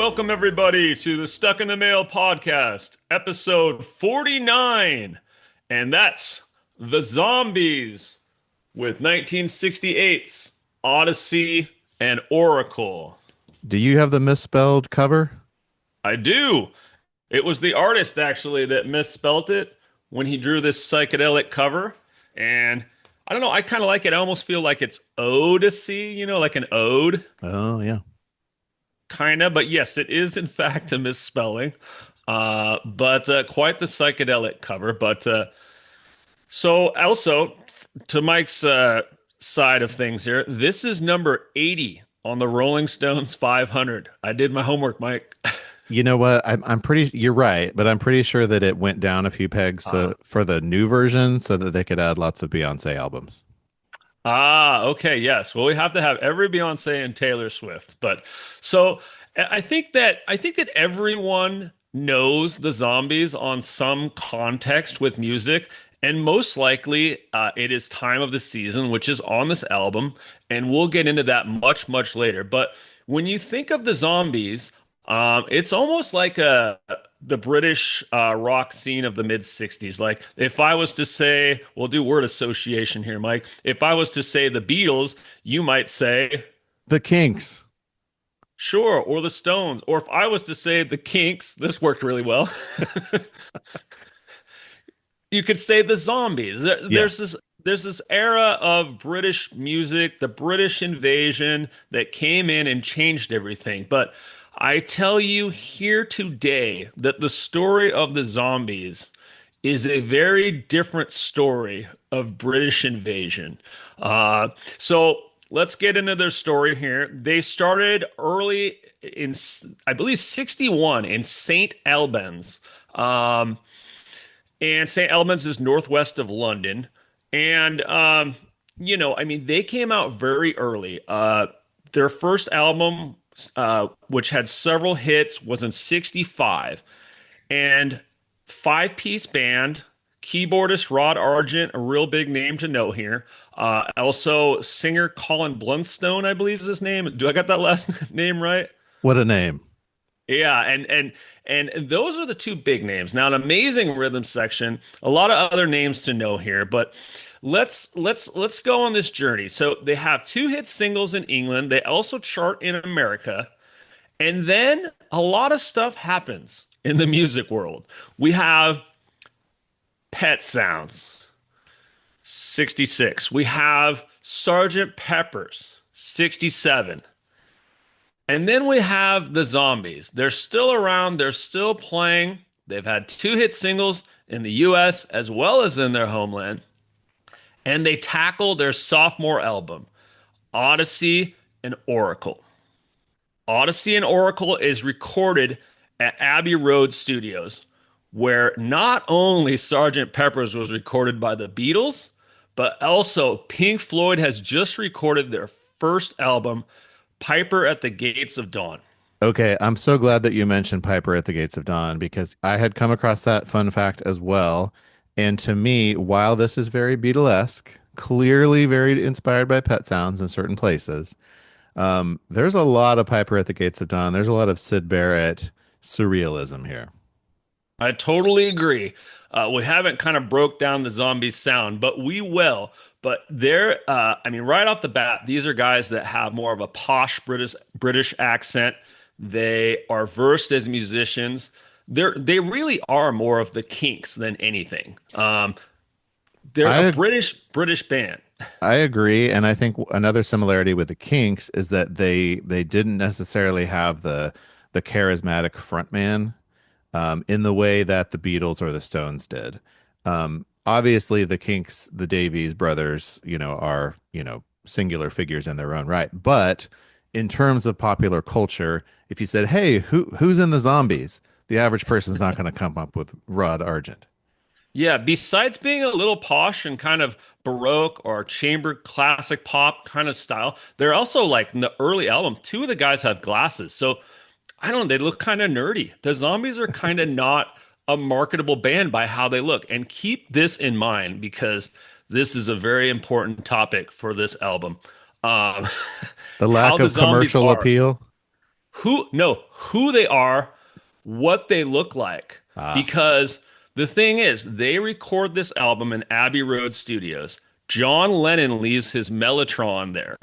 welcome everybody to the Stuck in the Mail podcast, episode 49. And that's The Zombies with 1968's Odyssey and Oracle. Do you have the misspelled cover? I do. It was the artist actually that misspelt it when he drew this psychedelic cover. And I don't know, I kind of like it. I almost feel like it's Odessey, like an ode. Oh, yeah. Kind of, but yes, it is in fact a misspelling. But quite the psychedelic cover. So also to Mike's side of things here, this is number 80 on the Rolling Stones 500. I did my homework, Mike. You know what? I'm pretty, you're right, but I'm pretty sure that it went down a few pegs Uh, for the new version so that they could add lots of Beyonce albums. okay, yes. Well, we have to have every Beyonce and Taylor Swift. But so I think that everyone knows the Zombies on some context with music, and most likely it is Time of the Season, which is on this album, and we'll get into that much later. But when you think of the Zombies, it's almost like the British rock scene of the mid 60s. Like if I was to say, we'll do word association here, Mike. If I was to say the Beatles, you might say The Kinks. sure, or the Stones. Or if I was to say the Kinks, this worked really well. You could say the Zombies. There's Yes. this era of British music, the British invasion that came in and changed everything. But I tell you here today that the story of the Zombies is a very different story of British invasion. Uh, so let's get into their story here. They started early in, I believe, 61 in St. Albans. Um, and St. Albans is northwest of London. And I mean, they came out very early. Their first album, which had several hits, was in 65. And five-piece band, keyboardist Rod Argent, a real big name to know here. Also, singer Colin Blunstone, I believe is his name. Do I got that last name right? What a name. Yeah, and those are the two big names. Now, an amazing rhythm section, a lot of other names to know here, but let's go on this journey. So they have two hit singles in England. They also chart in America, and then a lot of stuff happens in the music world. We have Pet Sounds, 66. We have Sergeant Pepper's, 67. And then we have the Zombies. They're still around, they're still playing. They've had two hit singles in the US as well as in their homeland. And they tackle their sophomore album, Odyssey and Oracle. Odyssey and Oracle is recorded at Abbey Road Studios, where not only Sergeant Pepper's was recorded by the Beatles, but also Pink Floyd has just recorded their first album, Piper at the Gates of Dawn. Okay, I'm so glad that you mentioned Piper at the Gates of Dawn because I had come across that fun fact as well. And to me, while this is very Beatlesque, clearly very inspired by Pet Sounds in certain places, there's a lot of Piper at the Gates of Dawn. There's a lot of Sid Barrett surrealism here. I totally agree. We haven't kind of broke down the zombie sound, but we will. But I mean, right off the bat, these are guys that have more of a posh British accent. They are versed as musicians. They really are more of the Kinks than anything. They're a I British band. I agree, and I think another similarity with the Kinks is that they didn't necessarily have the charismatic frontman in the way that the Beatles or the Stones did. Obviously, the Kinks, the Davies brothers, are singular figures in their own right. But in terms of popular culture, if you said, "Hey, who's in the Zombies?" the average person's not going to come up with Rod Argent. Yeah, besides being a little posh and kind of Baroque or chamber classic pop kind of style, they're also like in the early album, two of the guys have glasses. So I don't know, they look kind of nerdy. The Zombies are kind of not a marketable band by how they look. And keep this in mind because this is a very important topic for this album. Um, The how lack the of Zombies commercial are. appeal. who they are, what they look like. Ah, Because the thing is, they record this album in Abbey Road Studios. John Lennon leaves his Mellotron there.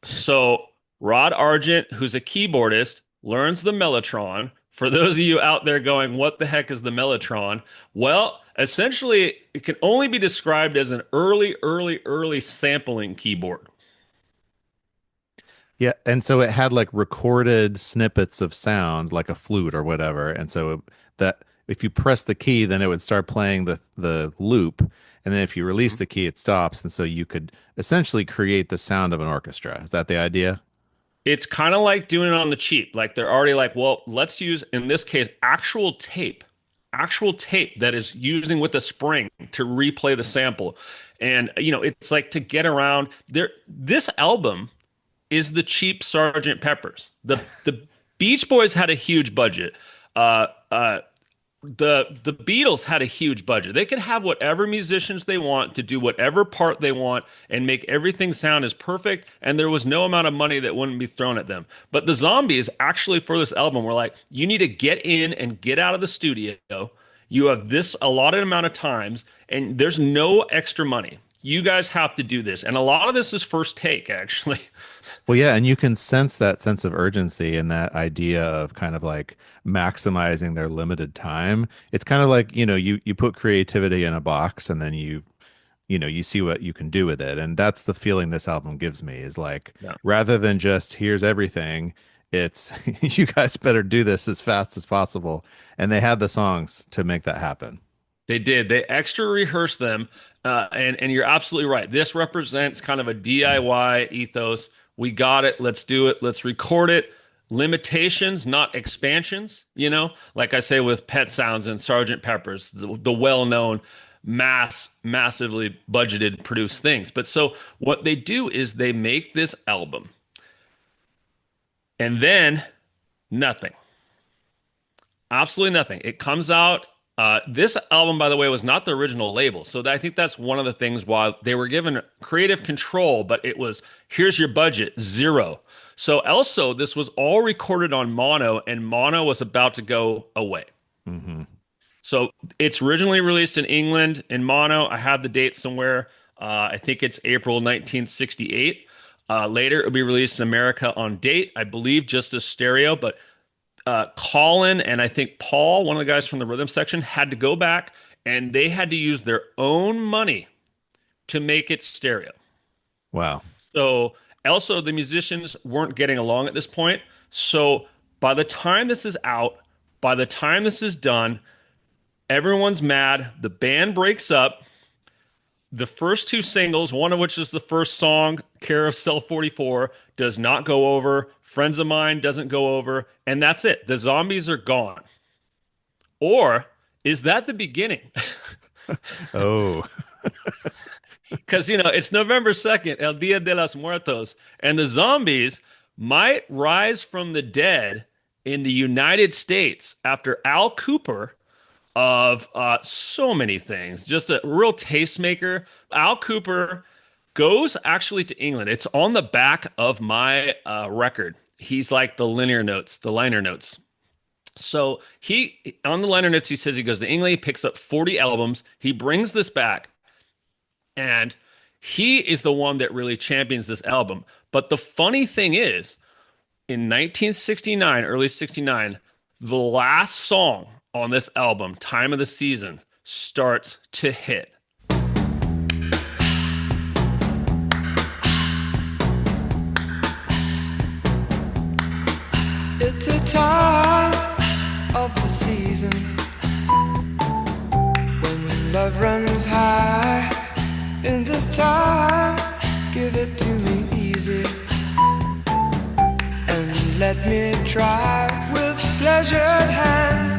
So Rod Argent, who's a keyboardist, learns the mellotron. For those of you out there going, what the heck is the mellotron? Well, essentially, it can only be described as an early sampling keyboard. yeah. And so it had like recorded snippets of sound, like a flute or whatever. And so that if you press the key, then it would start playing the loop. And then if you release the key, it stops. And so you could essentially create the sound of an orchestra. Is that the idea? It's kind of like doing it on the cheap. Like they're already like, well, let's use, in this case, actual tape that is using with a spring to replay the sample. And, it's like to get around there. This album is the cheap Sergeant Pepper's. The Beach Boys had a huge budget. Uh, uh, the Beatles had a huge budget. They could have whatever musicians they want to do whatever part they want and make everything sound as perfect, and there was no amount of money that wouldn't be thrown at them. But the Zombies actually for this album were like, you need to get in and get out of the studio. You have this allotted amount of times, and there's no extra money. You guys have to do this. And a lot of this is first take, actually. Well, yeah, and you can sense that sense of urgency and that idea of kind of like maximizing their limited time. It's kind of like, you put creativity in a box and then you see what you can do with it. And that's the feeling this album gives me is like Yeah. rather than just here's everything, it's you guys better do this as fast as possible. And they had the songs to make that happen. They did. They extra rehearsed them, and you're absolutely right. This represents kind of a DIY ethos. We got it. Let's do it. Let's record it. Limitations, not expansions. Like I say with Pet Sounds and Sergeant Pepper's, the well-known, massively budgeted, produced things. But so what they do is they make this album, and then nothing. Absolutely nothing. It comes out. This album, by the way, was not the original label. So I think that's one of the things why they were given creative control, but it was here's your budget, zero. So also, this was all recorded on mono, and mono was about to go away. Hmm. So it's originally released in England in mono. I have the date somewhere. I think it's April 1968. Later, it'll be released in America on date, I believe, just as stereo, but Colin and I think Paul, one of the guys from the rhythm section, had to go back and they had to use their own money to make it stereo. Wow. So also the musicians weren't getting along at this point. So by the time this is out, by the time this is done, everyone's mad. The band breaks up. The first two singles, one of which is the first song, Carousel 44, does not go over. Friends of Mine doesn't go over. And that's it. The Zombies are gone. Or is that the beginning? Oh, Because, it's November 2nd, El Dia de los Muertos, and the Zombies might rise from the dead in the United States after Al Cooper of so many things. Just a real tastemaker. Al Cooper goes actually to England. It's on the back of my record. He's like the liner notes. So he on the liner notes, he says he goes to England, he picks up 40 albums, he brings this back, and he is the one that really champions this album. But the funny thing is, in 1969, early 69, the last song on this album, Time of the Season, starts to hit. It's the time of the season when love runs high. In this time, give it to me easy and let me try with pleasured hands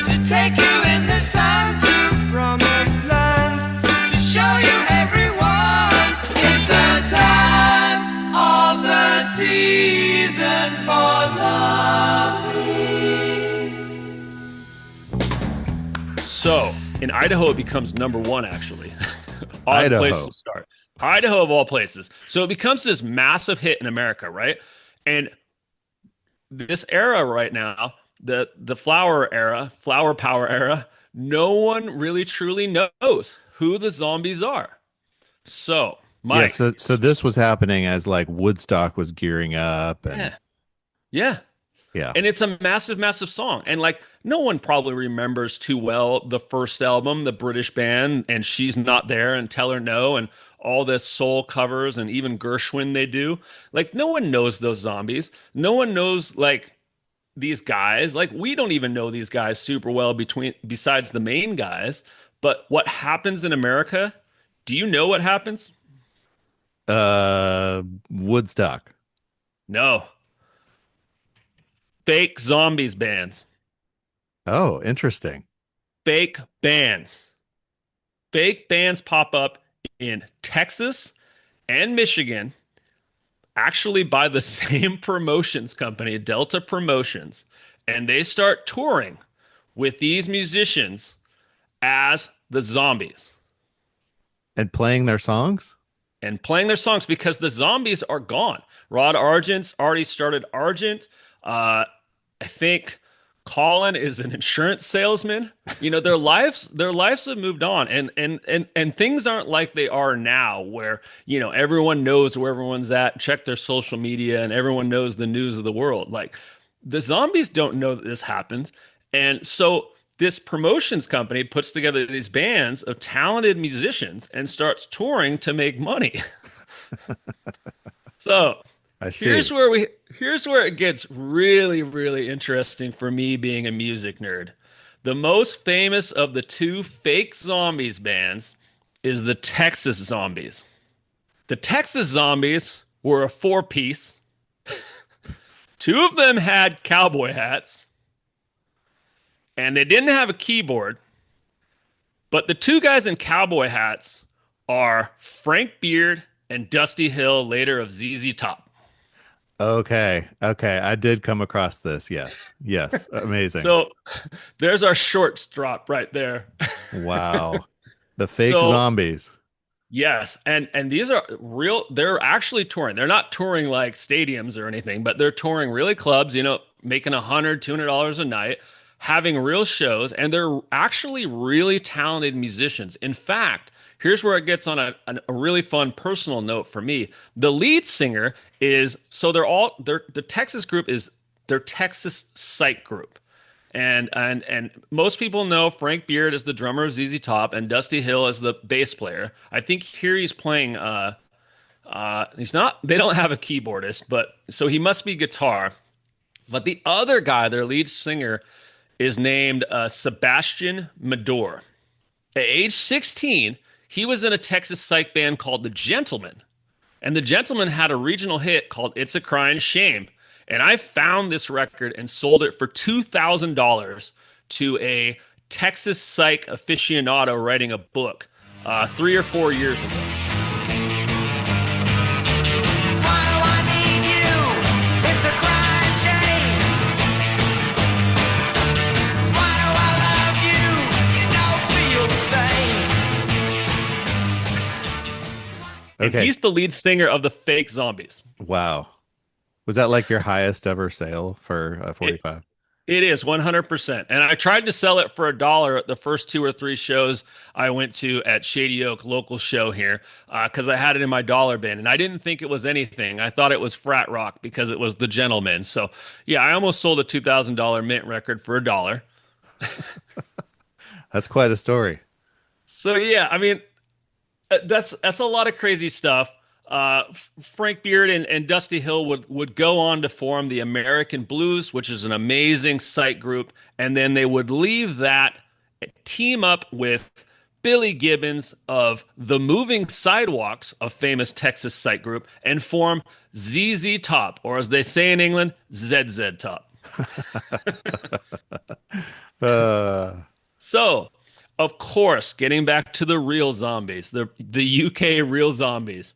to take you in the sun to promised lands, to show you everyone. It's the time of the season for loving. So in Idaho, it becomes number one, actually. Odd Idaho. place to start. Idaho of all places. So it becomes this massive hit in America, right? And this era right now, the flower power era, no one really truly knows who the zombies are. So, Yeah, Mike, so this was happening as like Woodstock was gearing up and yeah, yeah. yeah. And it's a massive, massive song. And like, no one probably remembers too well the first album, the British band, and She's Not There and Tell Her No, and all the soul covers and even Gershwin they do. Like, no one knows those zombies. No one knows like these guys. Like, we don't even know these guys super well between besides the main guys. But what happens in America? Do you know what happens? Woodstock. No. Fake zombies bands. Oh, interesting. Fake bands. Fake bands pop up in Texas and Michigan, actually by the same promotions company, Delta Promotions, and they start touring with these musicians as the zombies And playing their songs? and playing their songs because the zombies are gone. Rod Argent's already started Argent. I think Colin is an insurance salesman. You know, their lives have moved on and things aren't like they are now where, you know, everyone knows where everyone's at, check their social media and everyone knows the news of the world. Like the zombies don't know that this happens. And so this promotions company puts together these bands of talented musicians and starts touring to make money. So I here's see. where we here's where it gets really, really interesting for me being a music nerd. The most famous of the two fake zombies bands is the Texas Zombies. The Texas Zombies were a four-piece. Two of them had cowboy hats, and they didn't have a keyboard. But the two guys in cowboy hats are Frank Beard and Dusty Hill, later of ZZ Top. Okay. Okay. I did come across this. Yes. Yes. Amazing. So there's our shorts drop right there. Wow. The fake So zombies. yes, and these are real. They're actually touring. They're not touring like stadiums or anything, but they're touring really clubs. You know, making $100, $200 a night, having real shows, and they're actually really talented musicians. In fact, here's where it gets on a really fun personal note for me. The lead singer is so they're the Texas group is their Texas Psych group. And most people know Frank Beard is the drummer of ZZ Top and Dusty Hill is the bass player. I think here he's playing he's not they don't have a keyboardist, but so he must be guitar. But the other guy, their lead singer, is named Sebastian Medor. At age 16, he was in a Texas psych band called The Gentlemen. And The Gentlemen had a regional hit called It's a Crying Shame. And I found this record and sold it for $2,000 to a Texas psych aficionado writing a book 3 or 4 years ago. Why do I need you? It's a crying shame. Why do I love you? You don't feel the same. And Okay. he's the lead singer of the Fake Zombies. Wow. Was that like your highest ever sale for 45? It is 100%. And I tried to sell it for $1 at the first 2 or 3 shows I went to at Shady Oak, local show here, because I had it in my dollar bin. And I didn't think it was anything. I thought it was frat rock because it was The Gentleman. So, yeah, I almost sold a $2,000 mint record for $1. That's quite a story. So, yeah, I mean, that's a lot of crazy stuff. Frank Beard and Dusty Hill would go on to form the American Blues, which is an amazing psych group, and then they would leave that, team up with Billy Gibbons of the Moving Sidewalks, a famous Texas psych group, and form ZZ Top, or as they say in England, ZZ Top. Uh, So, of course, getting back to the real zombies, the UK real zombies.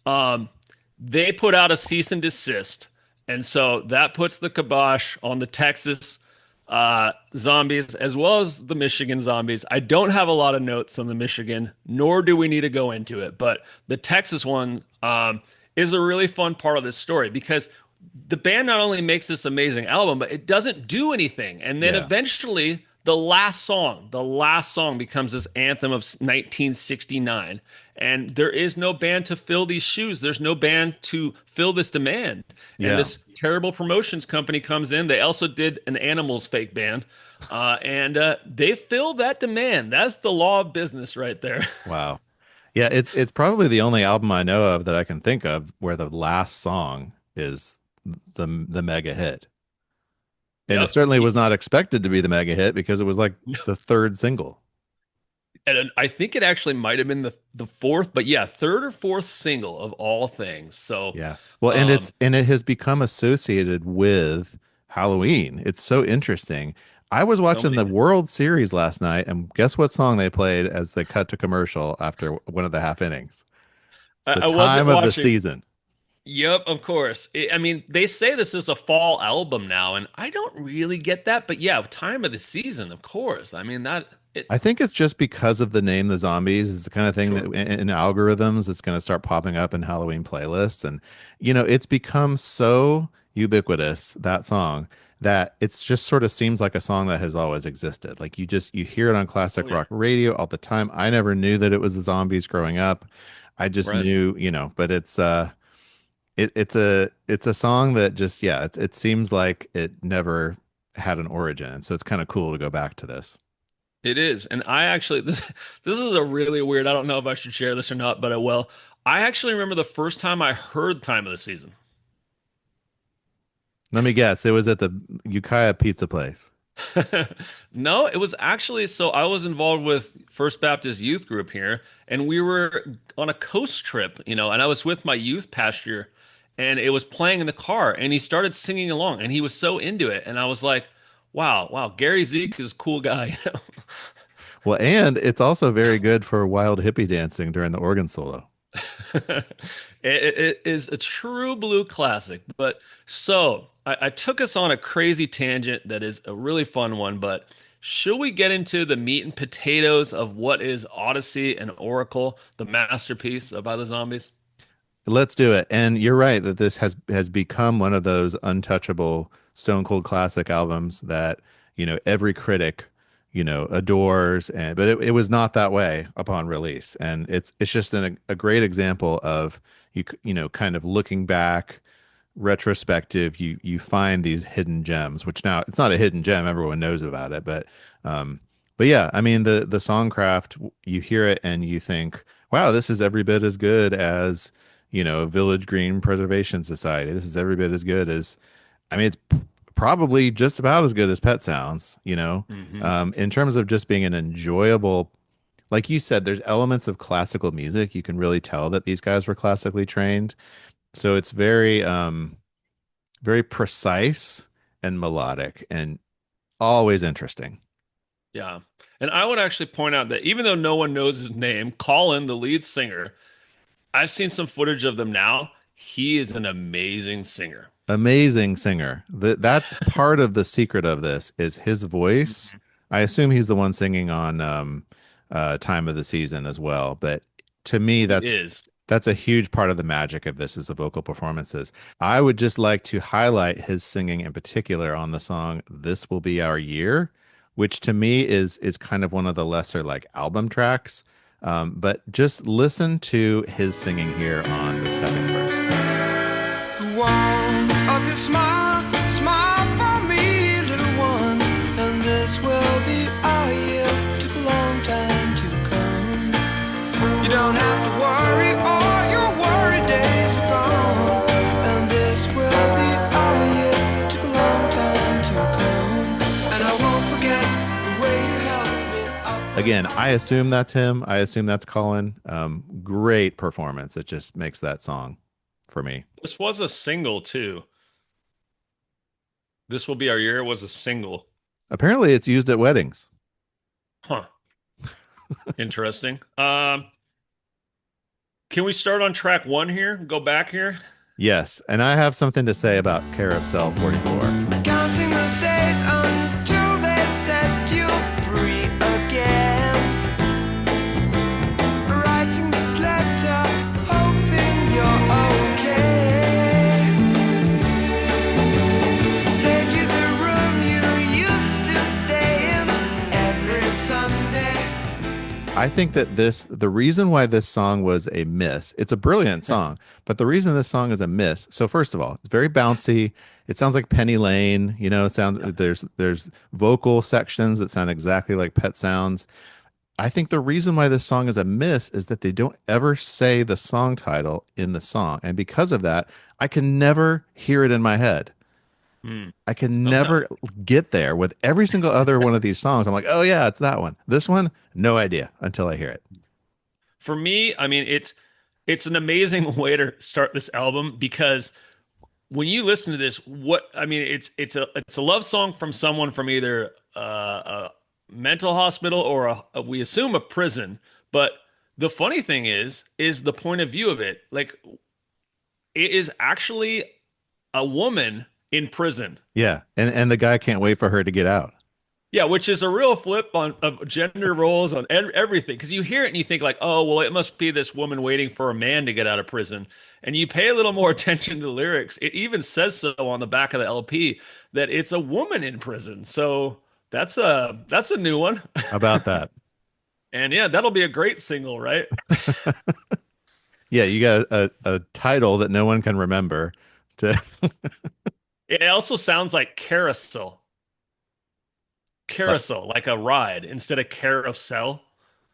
Um, they put out a cease and desist, and so that puts the kibosh on the Texas zombies as well as the Michigan zombies. I don't have a lot of notes on the Michigan, nor do we need to go into it, but the Texas one is a really fun part of this story because the band not only makes this amazing album, but it doesn't do anything. And then Yeah. eventually, the last song becomes this anthem of 1969. And there is no band to fill these shoes. There's no band to fill this demand. And Yeah. this terrible promotions company comes in. They also did an Animals fake band. And they filled that demand. That's the law of business right there. Wow. Yeah, it's probably the only album I know of that I can think of where the last song is the mega hit. And it Yep. certainly was not expected to be the mega hit because it was like No. the third single. And I think it actually might have been the fourth, but yeah, third or fourth single of all things. So, Yeah. Well, um, and it has become associated with Halloween. It's so interesting. I was so watching many. the World Series last night, and guess what song they played as they cut to commercial after one of the half innings? It's the I wasn't time of the watching. season. Yep, of course. I mean, they say this is a fall album now, and I don't really get that, but yeah, time of the season, of course. I mean that it I think it's just because of the name The Zombies is the kind of thing that sure. in algorithms it's going to start popping up in Halloween playlists. And, it's become so ubiquitous, that song, that it's just sort of seems like a song that has always existed. Like you hear it on Oh classic yeah, rock radio all the time. I never knew that it was The Zombies growing up. I just right. knew, but it's a song that just, yeah, it seems like it never had an origin. So it's kind of cool to go back to this. It is. And I actually this is a really weird. I don't know if I should share this or not, but I will. I actually remember the first time I heard Time of the Season. Let me guess. It was at the Ukiah Pizza place. No, it was actually so I was involved with First Baptist Youth Group here, and we were on a coast trip, and I was with my youth pastor, and it was playing in the car, and he started singing along, and he was so into it, and I was like, wow, wow, Gary Zeke is a cool guy. Well, and it's also very good for wild hippie dancing during the organ solo. It is a true blue classic. But so I took us on a crazy tangent that is a really fun one. But should we get into the meat and potatoes of what is Odyssey and Oracle, the masterpiece by the Zombies? Let's do it. And you're right that this has become one of those untouchable Stone Cold classic albums that, every critic, adores, and but it was not that way upon release. And it's just a great example of kind of looking back retrospective, you find these hidden gems, which now it's not a hidden gem, everyone knows about it, but yeah, I mean the songcraft, you hear it and you think, wow, this is every bit as good as Village Green Preservation Society. This is every bit as good as, I mean, it's probably just about as good as Pet Sounds, Hmm. in terms of just being an enjoyable, like you said, there's elements of classical music. You can really tell that these guys were classically trained. So it's very precise and melodic and always interesting. Yeah. And I would actually point out that even though no one knows his name, Colin, the lead singer, I've seen some footage of them now. He is an amazing singer. Amazing singer. That's part of the secret of this is his voice. Mhm. I assume he's the one singing on Time of the Season as well. But to me, He that's is. that's a huge part of the magic of this is the vocal performances. I would just like to highlight his singing in particular on the song "This Will Be Our Year," which to me is kind of one of the lesser like album tracks. But just listen to his singing here on the second verse. The warmth of your smile, smile for me, little one. And this will be our year. Took a long time to come. You don't have to worry, all your worry days are gone. And this will be our year. Took a long time to come. And I won't forget the way you held me up. Again, I assume that's him. I assume that's Colin. Great performance. It just makes that song for me. This was a single too. This Will Be Our Year was a single. Apparently, it's used at weddings. Huh. Interesting. Can we start on track one here? Go back here? Yes, and I have something to say about Carousel 44. Counting the days until they set you free again. Writing this letter, hoping you're okay. I think that the reason why this song was a miss, it's a brilliant song, but the reason this song is a miss, so first of all, it's very bouncy. It sounds like Penny Lane, it sounds Yeah. there's vocal sections that sound exactly like Pet Sounds. I think the reason why this song is a miss is that they don't ever say the song title in the song. And because of that, I can never hear it in my head. Hmm. I can Okay. never get there with every single other one of these songs. I'm like, oh yeah, it's that one. This one, no idea until I hear it. For me, I mean, it's an amazing way to start this album because when you listen to this, what I mean, it's a love song from someone from either a mental hospital or we assume a prison. But the funny thing is the point of view of it. Like it is actually a woman in prison. Yeah, and the guy can't wait for her to get out. Yeah, which is a real flip on of gender roles on everything. Because you hear it and you think like, oh, well, it must be this woman waiting for a man to get out of prison. And you pay a little more attention to the lyrics. It even says so on the back of the LP that it's a woman in prison. So that's a new one. How about that? And yeah, that'll be a great single, right? Yeah, you got a title that no one can remember to It also sounds like carousel, like carousel, like a ride instead of carousel,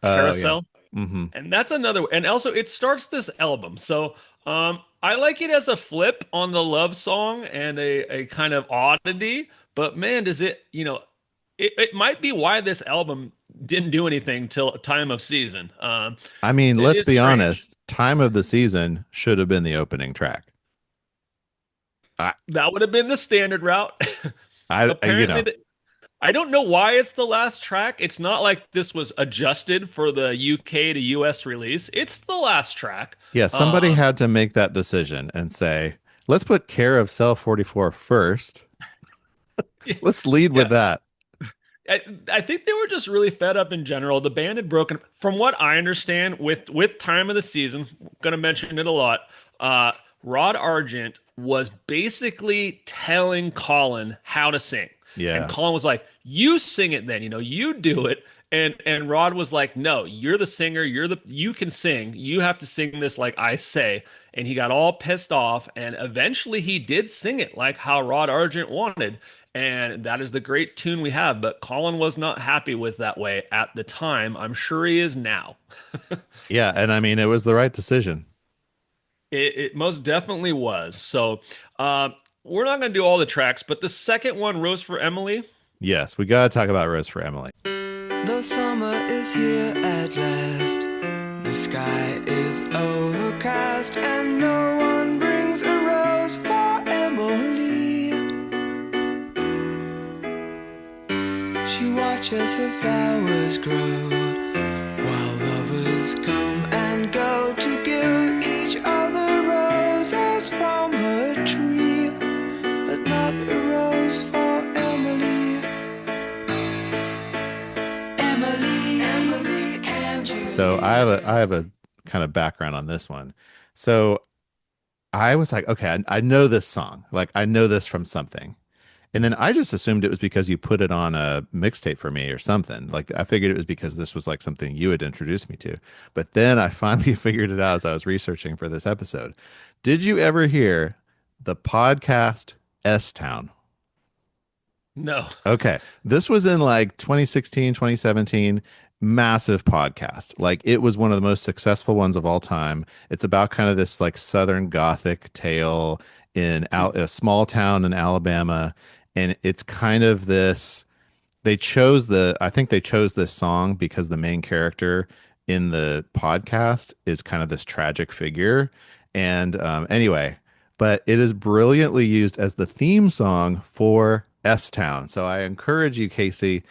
oh yeah. carousel. Hmm. And that's another, and also it starts this album. So I like it as a flip on the love song and a kind of oddity, but man, does it, it might be why this album didn't do anything till time of season. I mean, It let's is be strange. honest. Time of the season should have been the opening track. I, That would have been the standard route. I you Apparently, know, I don't know why it's the last track. It's not like this was adjusted for the UK to US release. It's the last track. yeah, somebody Um, had to make that decision and say, let's put Care of Cell 44 first. Let's lead with yeah, that. I think they were just really fed up in general. The band had broken, from what I understand, with time of the season. Going to mention it a lot. Uh, Rod Argent was basically telling Colin how to sing, and Yeah. Colin was like, "You sing it, then you do it." And Rod was like, "No, you're the singer. You can sing. You have to sing this like I say." And he got all pissed off, and eventually he did sing it like how Rod Argent wanted. And that is the great tune we have. But Colin was not happy with that way at the time. I'm sure he is now. Yeah, and I mean it was the right decision. It most definitely was. So we're not going to do all the tracks, but the second one, Rose for Emily. Yes, we got to talk about Rose for Emily. The summer is here at last. The sky is overcast, and no one brings a rose for Emily. She watches her flowers grow while lovers come and go to give each other roses from her tree, but not a rose for Emily. Emily, can't you So see? I have a kind of background on this one. So I was like, okay, I know this song. Like I know this from something. And then I just assumed it was because you put it on a mixtape for me or something. Like I figured it was because this was like something you had introduced me to. But then I finally figured it out as I was researching for this episode. Did you ever hear the podcast S Town? No. Okay. This was in like 2016, 2017. Massive podcast. Like it was one of the most successful ones of all time. It's about kind of this like Southern Gothic tale in a small town in Alabama. And it's kind of this I think they chose this song because the main character in the podcast is kind of this tragic figure. And anyway, but it is brilliantly used as the theme song for S Town. So I encourage you, Casey,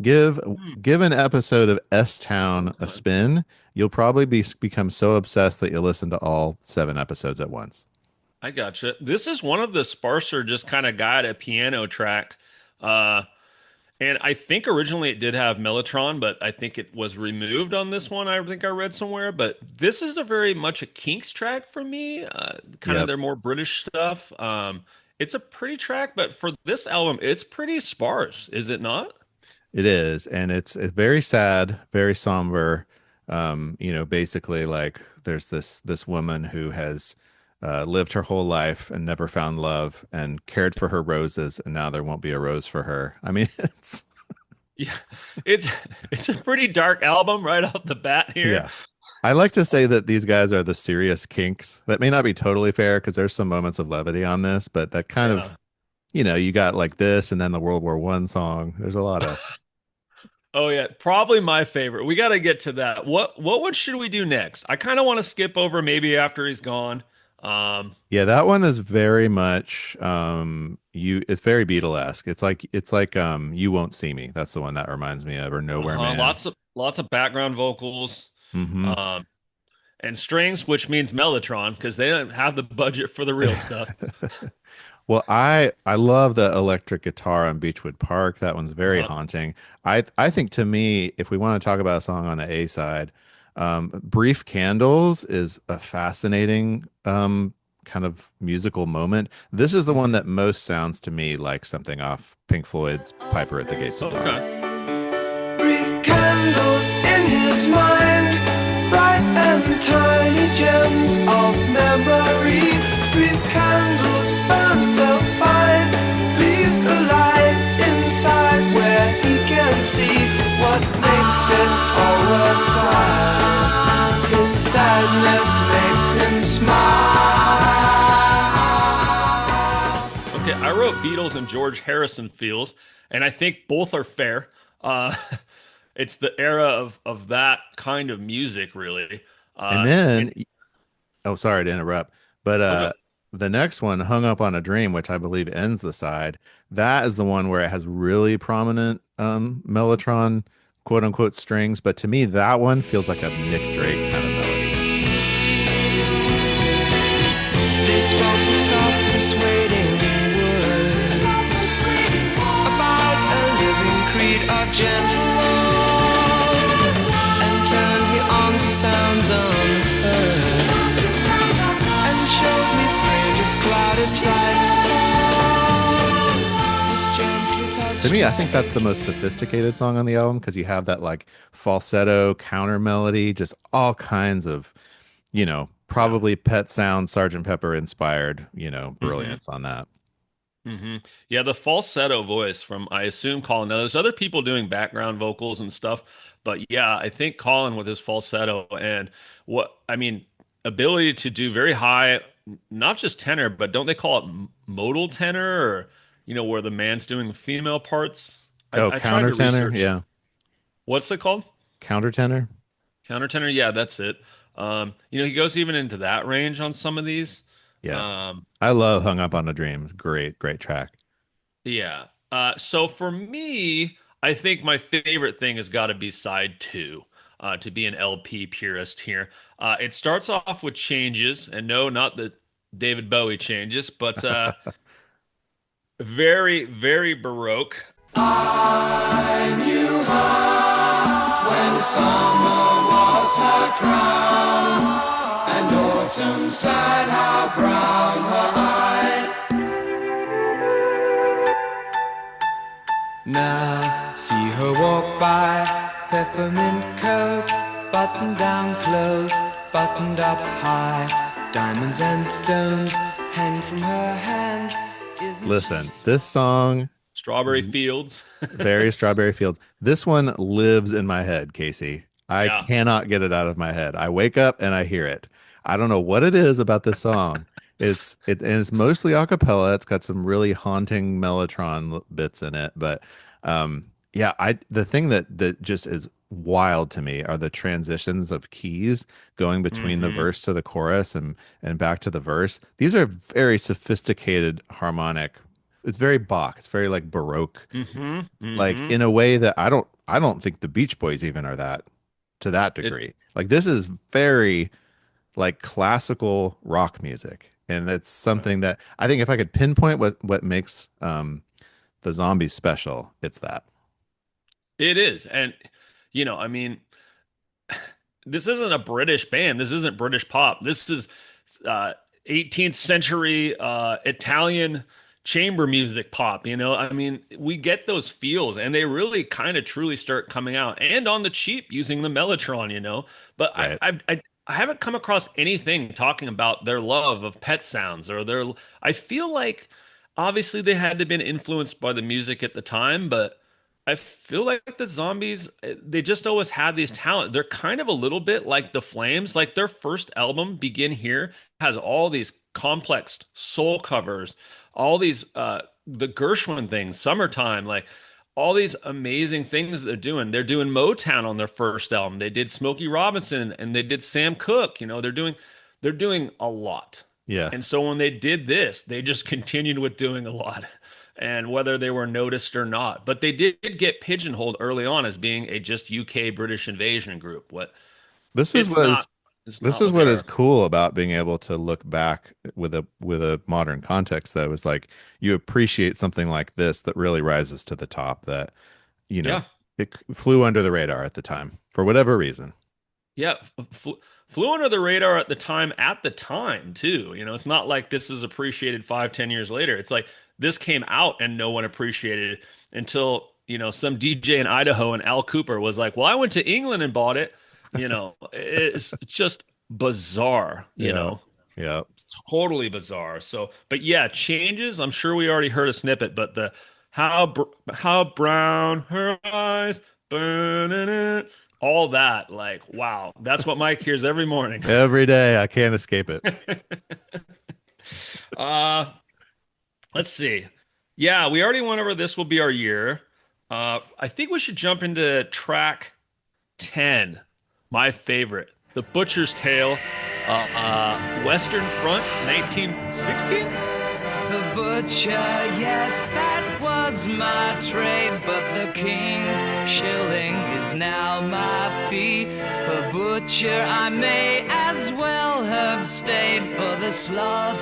give Hmm. give an episode of S Town a spin. You'll probably become so obsessed that you'll listen to all 7 episodes at once. I gotcha. This is one of the sparser, just kind of got a piano track. Uh, and I think originally it did have Mellotron, but I think it was removed on this one. I think I read somewhere. But this is a very much a Kinks track for me. Kind of Yep, their more British stuff. It's a pretty track, but for this album, it's pretty sparse, is it not? it is, and it's very sad, very somber. Basically like there's this woman who has lived her whole life and never found love and cared for her roses, and now there won't be a rose for her. I mean, it's Yeah, it's it's a pretty dark album right off the bat here. yeah. I like to say that these guys are the serious Kinks. That may not be totally fair because there's some moments of levity on this, but that kind of, Yeah. you got like this and then the World War One song. There's a lot of Oh yeah, probably my favorite. We got to get to that. What one should we do next? I kind of want to skip over maybe after he's gone. Um, yeah, that one is very much it's very Beatlesque. It's like You Won't See Me. That's the one that reminds me of, or Nowhere Man. lots of background vocals, Hmm. um, and strings, which means Mellotron because they don't have the budget for the real stuff. Well, I love the electric guitar on Beechwood Park. That one's very Uh-huh. haunting. I think to me, if we want to talk about a song on the A side, Brief Candles is a fascinating kind of musical moment. This is the one Mhm. that most sounds to me like something off Pink Floyd's Piper at the Gates of Dawn. Okay. Brief candles in his mind, bright and tiny gems of memory. Brief candles burn so fine, leaves a light inside where he can see what makes it all worthwhile. His sadness makes him smile. Okay, I wrote Beatles and George Harrison feels, and I think both are fair. Uh, it's the era of that kind of music, really. And Uh, then, it, oh, sorry to interrupt, but okay. the next one, Hung Up on a Dream, which I believe ends the side, that is the one where it has really prominent Mellotron quote unquote strings. But to me, that one feels like a Nick Drake kind of melody. They spoke with soft, persuading words about a living creed of gentle love, and turned me on to sounds unheard, and showed me strangest clouded sights. Which gently To touched me, I my think that's the most sophisticated song on the album because you have that like falsetto counter melody, just all kinds of, Yeah. probably Pet Sound, Sergeant Pepper inspired, Hmm. brilliance on that. Hmm. Yeah, the falsetto voice from I assume Colin. Now there's other people doing background vocals and stuff, but yeah, I think Colin with his falsetto and what I mean, ability to do very high, not just tenor, but don't they call it modal tenor or where the man's doing the female parts? Oh, I tried to countertenor, research. yeah, What's it called? countertenor, Countertenor. Yeah, that's it. He goes even into that range on some of these. yeah. Um, I love Hung Up on a Dream. Great, great track. Yeah. So for me, I think my favorite thing has got to be side two, to be an LP purist here. It starts off with changes, and no, not the David Bowie changes, but very, very Baroque. I knew her when summer was her crown, and autumn sighed how brown her eyes. Now see her walk by, peppermint coat, buttoned down clothes, buttoned up high, diamonds and stones hang from her hand. Isn't she Listen, this song, Strawberry Fields. very Strawberry Fields. This one lives in my head, Casey. I Yeah. cannot get it out of my head. I wake up and I hear it. I don't know what it is about this song. And it's mostly a cappella. It's got some really haunting mellotron bits in it, but yeah, I the thing that just is wild to me are the transitions of keys going between the Hmm. verse to the chorus and back to the verse. These are very sophisticated harmonic. It's very Bach. It's very like Baroque, Hmm. like Hmm. in a way that I don't think the Beach Boys even are that to that It degree. Like this is very like classical rock music. And that's something that I think if I could pinpoint what makes the Zombies special, it's that. it is, and I mean, this isn't a British band. This isn't British pop. This is uh, 18th century Italian chamber music pop, you know? I mean, we get those feels and they really kind of truly start coming out and on the cheap using the Mellotron, you know? But Right. I haven't come across anything talking about their love of pet sounds or their I feel like obviously they had to have been influenced by the music at the time, but I feel like the Zombies, they just always had these talent. They're kind of a little bit like the Flames. Like their first album, Begin Here, has all these complex soul covers, all these the Gershwin things, Summertime, like all these amazing things they're doing. They're doing Motown on their first album. They did Smokey Robinson and they did Sam Cooke. You know, they're doing a lot. Yeah. And so when they did this, they just continued with doing a lot. And whether they were noticed or not, but they did get pigeonholed early on as being a just UK British invasion group. What This is it's what not, is it's this not is what they what is are. cool about being able to look back with a modern context though, is like you appreciate something like this that really rises to the top that, you know, Yeah. flew under the radar at the time for whatever reason. Yeah, flew under the radar at the time too. You know, it's not like this is appreciated 5, 10 years later. It's like this came out and no one appreciated it until, you know, some DJ in Idaho and Al Cooper was like, well, I went to England and bought it. You know, it's just bizarre, you Yeah. know, Yeah. totally bizarre. So, but yeah, changes. I'm sure we already heard a snippet, but the how brown her eyes, burning it, all that, like, wow, that's what Mike hears every morning. Every day I can't escape it. Uh, let's see. Yeah, we already went over this will be our year. I think we should jump into track 10, my favorite, The Butcher's Tale, Western Front, 1960. The butcher, yes, that was my trade, but the king's shilling is now my fee. A butcher, I may as well have stayed for the slaughter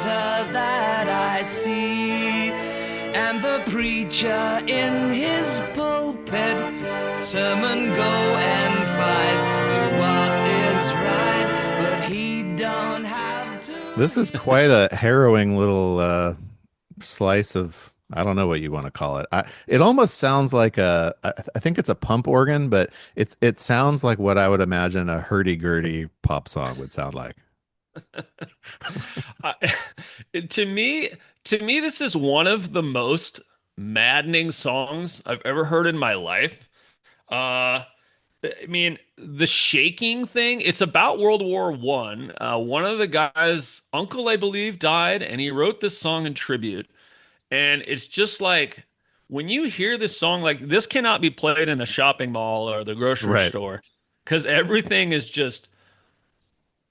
that I see. And the preacher in his pulpit, sermon go and fight, do what is right, but he don't have to. This is quite a harrowing little slice of, I don't know what you want to call it. It almost sounds like I think it's a pump organ, but it sounds like what I would imagine a hurdy-gurdy pop song would sound like. I, to me, this is one of the most maddening songs I've ever heard in my life. I mean, the shaking thing, it's about World War One. One of the guy's uncle, I believe, died, and he wrote this song in tribute. And it's just like when you hear this song, like this cannot be played in a shopping mall or the grocery Right. store because everything is just,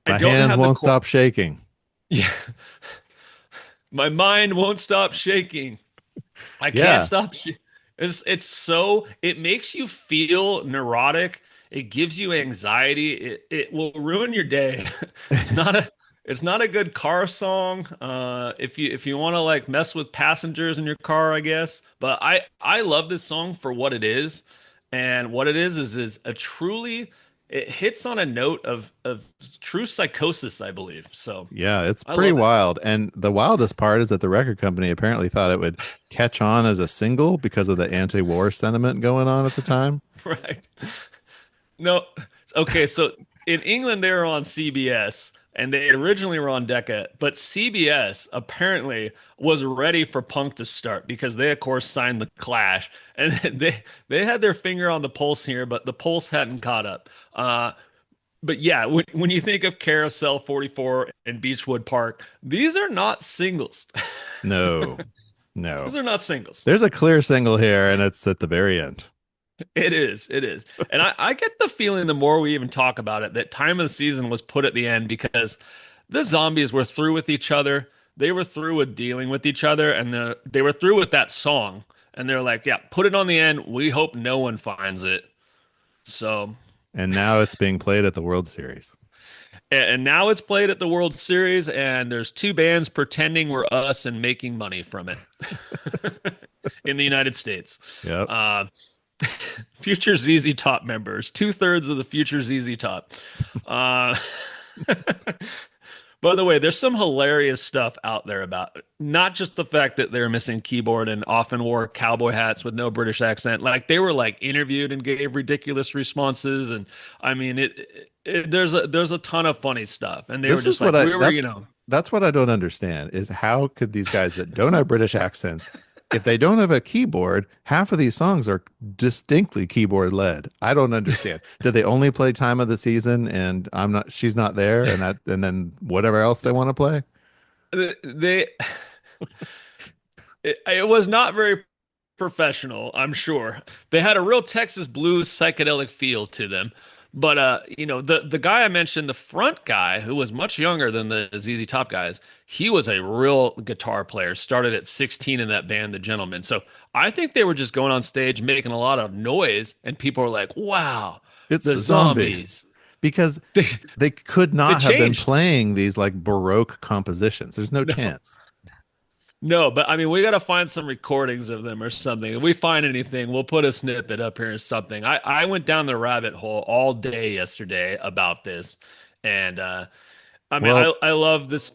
I My don't hands have the won't core. stop shaking. Yeah, my mind won't stop shaking. I can't Yeah. stop. It's so it makes you feel neurotic. It gives you anxiety. It will ruin your day. It's not a it's not a good car song. If you want to like mess with passengers in your car, I guess. But I love this song for what it is, and what it is a truly it hits on a note of true psychosis, I believe. So Yeah, it's I pretty love it. wild. And the wildest part is that the record company apparently thought it would catch on as a single because of the anti-war sentiment going on at the time. Right. No. Okay, so in England they were on CBS and they originally were on Decca, but CBS apparently was ready for Punk to start because they of course signed the Clash and they had their finger on the pulse here, but the pulse hadn't caught up. But yeah, when you think of Carousel 44 and Beechwood Park, these are not singles. No, Those no. are not singles. There's a clear single here, and it's at the very end. It is. It is. And I get the feeling the more we even talk about it, that time of the season was put at the end because the zombies were through with each other. They were through with dealing with each other, and they were through with that song. And they're like, yeah, put it on the end. We hope no one finds it. So, And now it's being played at the World Series. and now it's played at the World Series, and there's two bands pretending we're us and making money from it in the United States. Yep. Uh, Future ZZ Top members, 2/3 of the future ZZ Top. Uh, By the way, there's some hilarious stuff out there about not just the fact that they're missing keyboard and often wore cowboy hats with no British accent. Like they were like interviewed and gave ridiculous responses, and I mean there's a ton of funny stuff, and they were This is just what like I we were, that you know. that's what I don't understand is how could these guys that don't have British accents, if they don't have a keyboard, half of these songs are distinctly keyboard led. I don't understand. Did they only play Time of the Season and she's not there and then whatever else they want to play? They it was not very professional, I'm sure. They had a real Texas blues psychedelic feel to them. But you know, the guy I mentioned, the front guy who was much younger than the ZZ Top guys, he was a real guitar player. Started at 16 in that band, The Gentlemen. So I think they were just going on stage making a lot of noise, and people were like, "Wow, It's the the zombies. zombies!" Because They they could they not have been changed. playing these like Baroque compositions. There's no No, chance. no, but I mean, we got to find some recordings of them or something. If we find anything, we'll put a snippet up here or something. I went down the rabbit hole all day yesterday about this, and I mean, Well, I love this.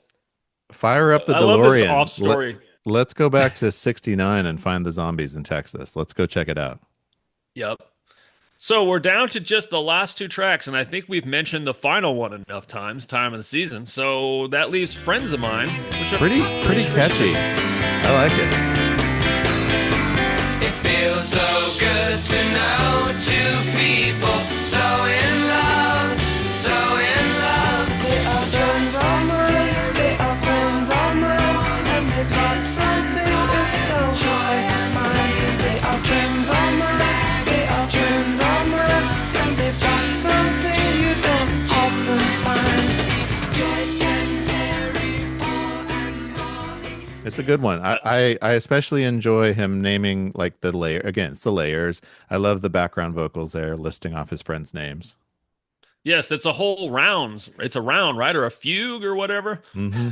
fire up the I love this DeLorean. off story. Let's go back to 69 and find the zombies in Texas. Let's go check it out. Yep. So we're down to just the last two tracks, and I think we've mentioned the final one enough times, time of the season. So that leaves Friends of Mine, which are Pretty catchy. I like it. It feels so good to know two people so in love, so in love. They are friends on mine, they are friends on mine, and they've got something that's so hard to find. They are friends on mine, they are friends on mine, and they've got something you don't often find. Joyce and Terry, Paul and Molly. It's a good one. I especially enjoy him naming like the layer again, it's the layers. I love the background vocals there, listing off his friends' names. yes, it's a whole rounds. It's a round, right, or a fugue or whatever. Hmm.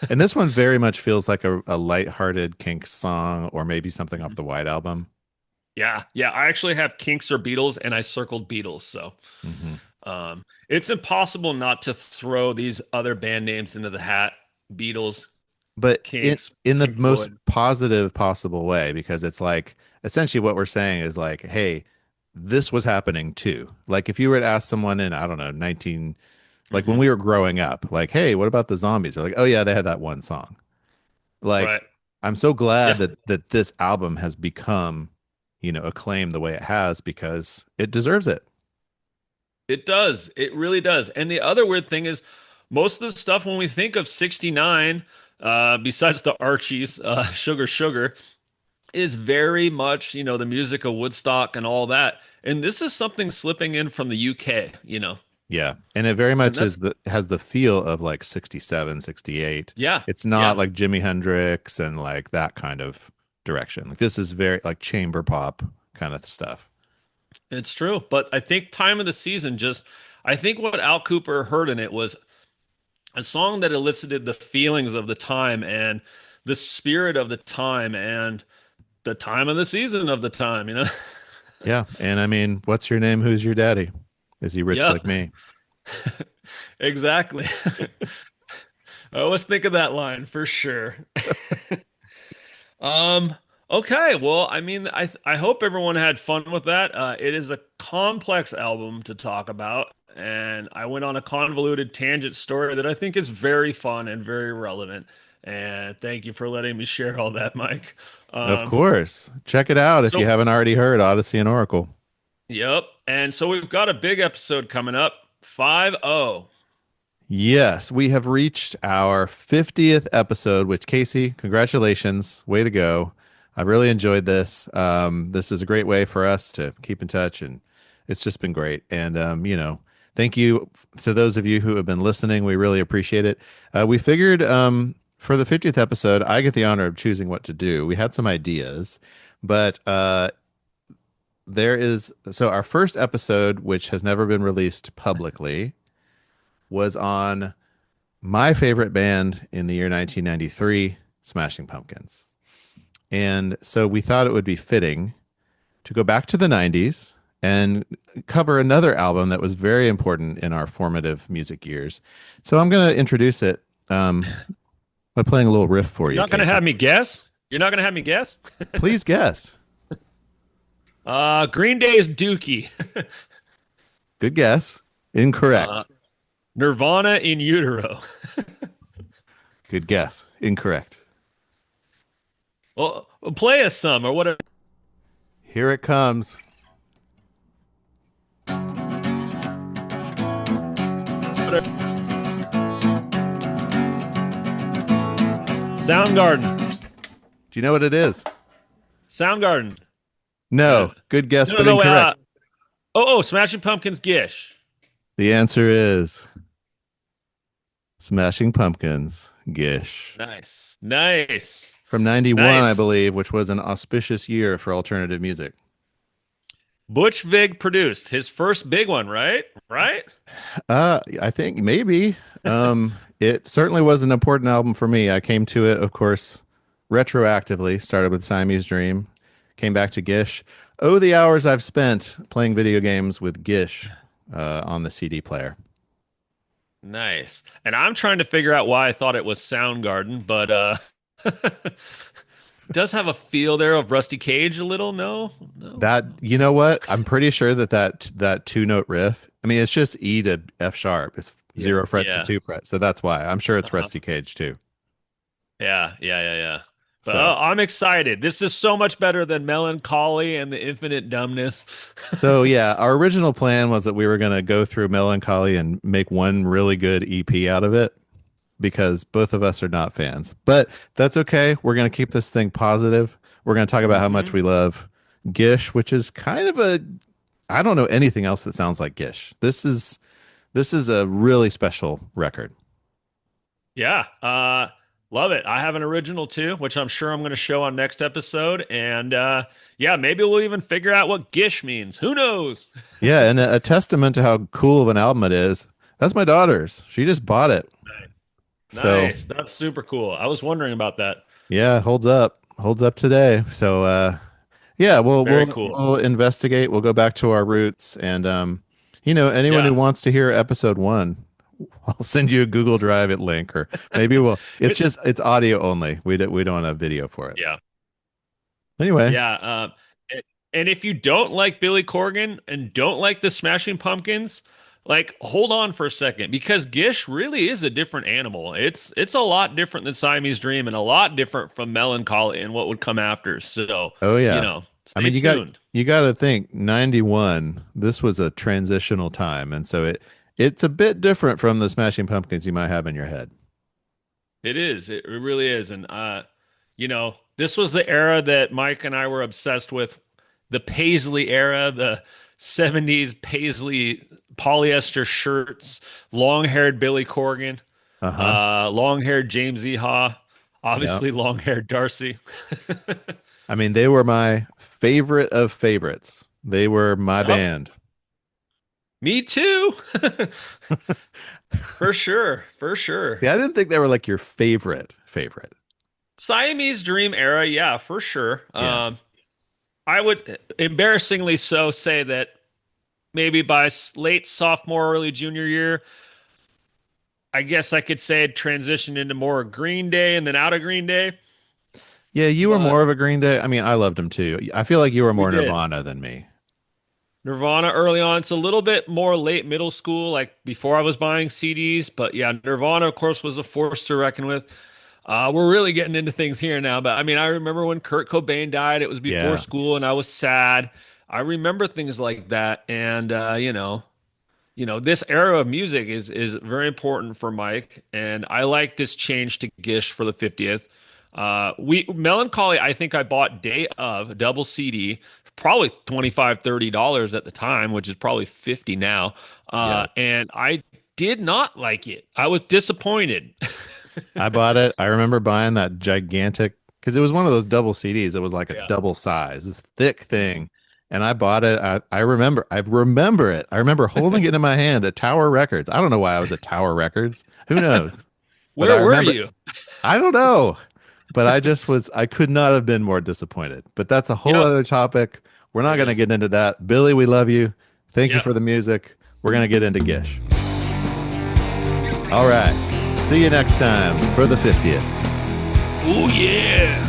And this one very much feels like a lighthearted Kinks song, or maybe something off the White Album. Yeah, yeah. I actually have Kinks or Beatles, and I circled Beatles. So Hmm. it's impossible not to throw these other band names into the hat. Beatles, But Kinks, in the Pink most Floyd. positive possible way, because it's like essentially what we're saying is like, hey, this was happening too. Like if you were to ask someone in, I don't know, 19, like when Hmm. we were growing up, like, hey, what about the zombies? They're like, oh yeah, they had that one song. Right. Like, I'm so glad Yeah, that this album has become, acclaimed the way it has because it deserves it. it does. It really does. And the other weird thing is, most of the stuff when we think of '69, besides the Archies, Sugar Sugar, is very much, the music of Woodstock and all that. And this is something slipping in from the UK. Yeah. And it very And much that's, has the feel of like 67, 68. yeah, It's not yeah, like Jimi Hendrix and like that kind of direction. Like this is very like chamber pop kind of stuff. it's true. But I think Time of the Season I think what Al Cooper heard in it was a song that elicited the feelings of the time and the spirit of the time and the time of the season of the time. Yeah. And I mean, what's your name? Who's your daddy? Is he rich Yeah, like me? exactly. I always think of that line for sure. Um, okay, well, I mean, I hope everyone had fun with that. It is a complex album to talk about, and I went on a convoluted tangent story that I think is very fun and very relevant. And thank you for letting me share all that, Mike. Of Um, course. Check it out if you so haven't already heard Odyssey and Oracle. yep, and so we've got a big episode coming up, 5-0. Yes, we have reached our 50th episode, which Casey, congratulations. Way to go. I really enjoyed this. This is a great way for us to keep in touch, and it's just been great. And, thank you to those of you who have been listening. We really appreciate it. We figured for the 50th episode, I get the honor of choosing what to do. We had some ideas, but so our first episode, which has never been released publicly, was on my favorite band in the year 1993, Smashing Pumpkins. And so we thought it would be fitting to go back to the 90s and cover another album that was very important in our formative music years. So I'm going to introduce it by playing a little riff for You're you, not gonna Casey. have me guess. You're not gonna have me guess. Please guess. Green Day's Dookie. Good guess. uh, Incorrect. Nirvana in Utero. Good guess. Incorrect. Well, play us some or whatever. Here it comes. Soundgarden. Do you know what it is? Soundgarden. No. Good guess, No, but no, incorrect. Smashing Pumpkins Gish. The answer is Smashing Pumpkins, Gish. Nice. Nice. From 91, I Nice. believe, which was an auspicious year for alternative music. Butch Vig produced his first big one, right? Right? I think maybe. It certainly was an important album for me. I came to it, of course, retroactively. Started with Siamese Dream, came back to Gish. Oh, the hours I've spent playing video games with Gish on the CD player. Nice. And I'm trying to figure out why I thought it was Soundgarden, but it does have a feel there of Rusty Cage a little. No, no. That, you know what? I'm pretty sure that two note riff. I mean, it's just E to F sharp. It's zero fret to Yeah. two fret. So that's why I'm sure it's Uh-huh. Rusty Cage too. Yeah. But So I'm excited. This is so much better than Melancholy and the Infinite Dumbness. So yeah, our original plan was that we were going to go through Melancholy and make one really good EP out of it because both of us are not fans. But that's okay. We're going to keep this thing positive. We're going to talk about how much we love Gish, which is kind of a I don't know anything else that sounds like Gish. This is a really special record. Yeah, love it. I have an original too, which I'm sure I'm going to show on next episode. And yeah, maybe we'll even figure out what Gish means. Who knows? Yeah, and a testament to how cool of an album it is. That's my daughter's. She just bought it. Nice. So Nice. That's super cool. I was wondering about that. yeah, it holds up. Holds up today. So yeah, we'll Very we'll cool. we'll investigate. We'll go back to our roots, and anyone Yeah. who wants to hear episode one, I'll send you a Google Drive it link, or maybe we'll. It's audio only. We don't have video for it. Yeah. Anyway, Yeah. And if you don't like Billy Corgan and don't like the Smashing Pumpkins, like hold on for a second because Gish really is a different animal. It's a lot different than Siamese Dream and a lot different from Melancholy and what would come after. So, oh yeah. I stay mean, tuned. you got to think 91. This was a transitional time, and so it's a bit different from the Smashing Pumpkins you might have in your head. It is. It really is. And this was the era that Mike and I were obsessed with, the Paisley era, the 70s Paisley polyester shirts, long-haired Billy Corgan, Uh-huh. long-haired James Eha, obviously long-haired Darcy. I mean, they were my favorite of favorites. They were my Yep. band. Me too. For sure. For sure. Yeah, I didn't think they were like your favorite. Siamese Dream era, yeah, for sure. Yeah. I would embarrassingly so say that maybe by late sophomore, early junior year, I guess I could say it transitioned into more Green Day and then out of Green Day. Yeah, you were But more of a Green Day. I mean, I loved them too. I feel like you were we more did. Nirvana than me. Nirvana early on. It's a little bit more late middle school, like before I was buying CDs. But yeah, Nirvana, of course, was a force to reckon with. We're really getting into things here now. But I mean, I remember when Kurt Cobain died, it was before Yeah. school and I was sad. I remember things like that. And, this era of music is very important for Mike. And I like this change to Gish for the 50th. We Melancholy, I think I bought day of a double CD, probably $25-$30 at the time, which is probably 50 now. Yeah. And I did not like it. I was disappointed. I bought it. I remember buying that gigantic because it was one of those double CDs. It was like a Yeah. double size, this thick thing. And I bought it. I remember it. I remember holding it in my hand at Tower Records. I don't know why I was at Tower Records. Who knows? But I Where were remember, you? I don't know. But I could not have been more disappointed. But that's a whole You know, other topic. We're not going to get into that. Billy, we love you. Thank you Yep. for the music. We're going to get into Gish. All right. See you next time for the 50th. Oh, yeah.